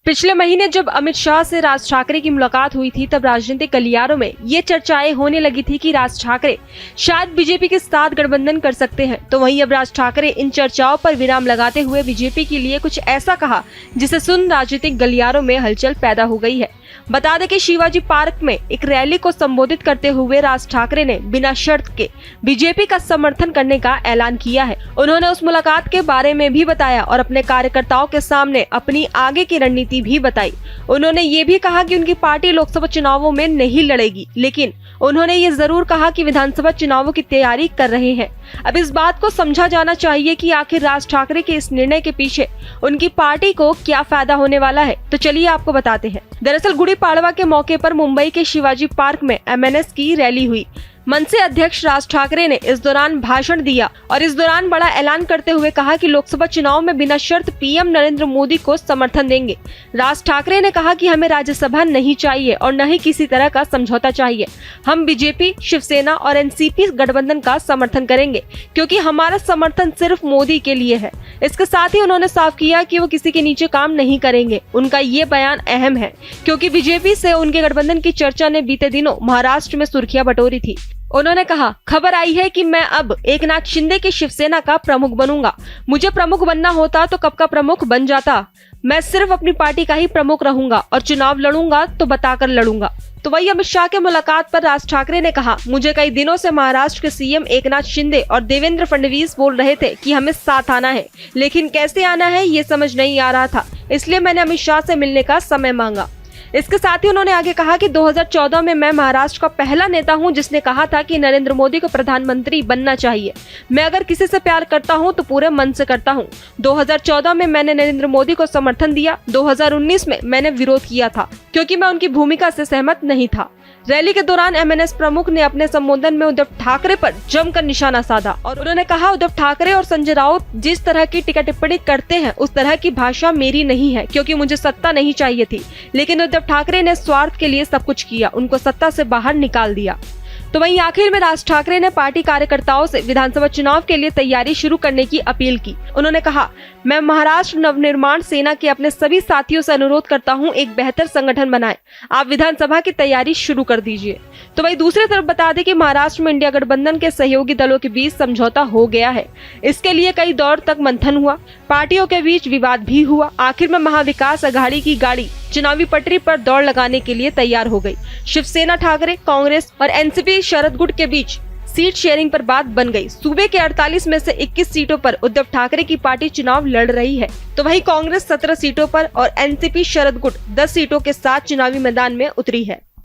पिछले महीने जब अमित शाह से राज ठाकरे की मुलाकात हुई थी, तब राजनीतिक गलियारों में ये चर्चाएं होने लगी थी कि राज ठाकरे शायद बीजेपी के साथ गठबंधन कर सकते हैं। तो वहीं अब राज ठाकरे इन चर्चाओं पर विराम लगाते हुए बीजेपी के लिए कुछ ऐसा कहा जिसे सुन राजनीतिक गलियारों में हलचल पैदा हो गई है। बता दें कि शिवाजी पार्क में एक रैली को संबोधित करते हुए राज ठाकरे ने बिना शर्त के बीजेपी का समर्थन करने का ऐलान किया है। उन्होंने उस मुलाकात के बारे में भी बताया और अपने कार्यकर्ताओं के सामने अपनी आगे की रणनीति भी बताई। उन्होंने ये भी कहा कि उनकी पार्टी लोकसभा चुनावों में नहीं लड़ेगी, लेकिन उन्होंने ये जरूर कहा कि विधानसभा चुनावों की तैयारी कर रहे हैं। अब इस बात को समझा जाना चाहिए कि आखिर राज ठाकरे के इस निर्णय के पीछे उनकी पार्टी को क्या फायदा होने वाला है। तो चलिए आपको बताते हैं। दरअसल गुड़ी पाड़वा के मौके पर मुंबई के शिवाजी पार्क में एमएनएस की रैली हुई। मनसे अध्यक्ष राज ठाकरे ने इस दौरान भाषण दिया और इस दौरान बड़ा ऐलान करते हुए कहा कि लोकसभा चुनाव में बिना शर्त पीएम नरेंद्र मोदी को समर्थन देंगे। राज ठाकरे ने कहा कि हमें राज्यसभा नहीं चाहिए और न ही किसी तरह का समझौता चाहिए। हम बीजेपी, शिवसेना और एनसीपी गठबंधन का समर्थन करेंगे क्योंकि हमारा समर्थन सिर्फ मोदी के लिए है। इसके साथ ही उन्होंने साफ किया कि वो किसी के नीचे काम नहीं करेंगे। उनका ये बयान अहम है क्योंकि बीजेपी से उनके गठबंधन की चर्चा ने बीते दिनों महाराष्ट्र में सुर्खियां बटोरी थी। उन्होंने कहा, खबर आई है कि मैं अब एकनाथ शिंदे की शिवसेना का प्रमुख बनूंगा। मुझे प्रमुख बनना होता तो कब का प्रमुख बन जाता। मैं सिर्फ अपनी पार्टी का ही प्रमुख रहूंगा और चुनाव लड़ूंगा तो बताकर लड़ूंगा। तो वही अमित शाह के मुलाकात पर राज ठाकरे ने कहा, मुझे कई दिनों से महाराष्ट्र के सीएम एकनाथ शिंदे और देवेंद्र फडणवीस बोल रहे थे कि हमें साथ आना है, लेकिन कैसे आना है ये समझ नहीं आ रहा था, इसलिए मैंने अमित शाह से मिलने का समय मांगा। इसके साथ ही उन्होंने आगे कहा कि 2014 में मैं महाराष्ट्र का पहला नेता हूं जिसने कहा था कि नरेंद्र मोदी को प्रधानमंत्री बनना चाहिए। मैं अगर किसी से प्यार करता हूं तो पूरे मन से करता हूं। 2014 में मैंने नरेंद्र मोदी को समर्थन दिया। 2019 में मैंने विरोध किया था क्योंकि मैं उनकी भूमिका से सहमत नहीं था। रैली के दौरान एमएनएस प्रमुख ने अपने संबोधन में उद्धव ठाकरे पर जमकर निशाना साधा और उन्होंने कहा, उद्धव ठाकरे और संजय राउत जिस तरह की टीका टिप्पणी करते हैं उस तरह की भाषा मेरी नहीं है क्योंकि मुझे सत्ता नहीं चाहिए थी, लेकिन उद्धव ठाकरे ने स्वार्थ के लिए सब कुछ किया, उनको सत्ता से बाहर निकाल दिया। तो वहीं आखिर में राज ठाकरे ने पार्टी कार्यकर्ताओं से विधानसभा चुनाव के लिए तैयारी शुरू करने की अपील की। उन्होंने कहा, मैं महाराष्ट्र नवनिर्माण सेना के अपने सभी साथियों से अनुरोध करता हूं, एक बेहतर संगठन बनाएं। आप विधानसभा की तैयारी शुरू कर दीजिए। तो वहीं दूसरी तरफ बता दें कि महाराष्ट्र में इंडिया गठबंधन के सहयोगी दलों के बीच समझौता हो गया है। इसके लिए कई दौर तक मंथन हुआ, पार्टियों के बीच विवाद भी हुआ। आखिर में महाविकास अघाड़ी की गाड़ी चुनावी पटरी पर दौड़ लगाने के लिए तैयार हो गई। शिवसेना ठाकरे, कांग्रेस और एनसीपी शरद गुट के बीच सीट शेयरिंग पर बात बन गई। सूबे के 48 में से 21 सीटों पर उद्धव ठाकरे की पार्टी चुनाव लड़ रही है, तो वहीं कांग्रेस 17 सीटों पर और एनसीपी शरद गुट 10 सीटों के साथ चुनावी मैदान में उतरी है।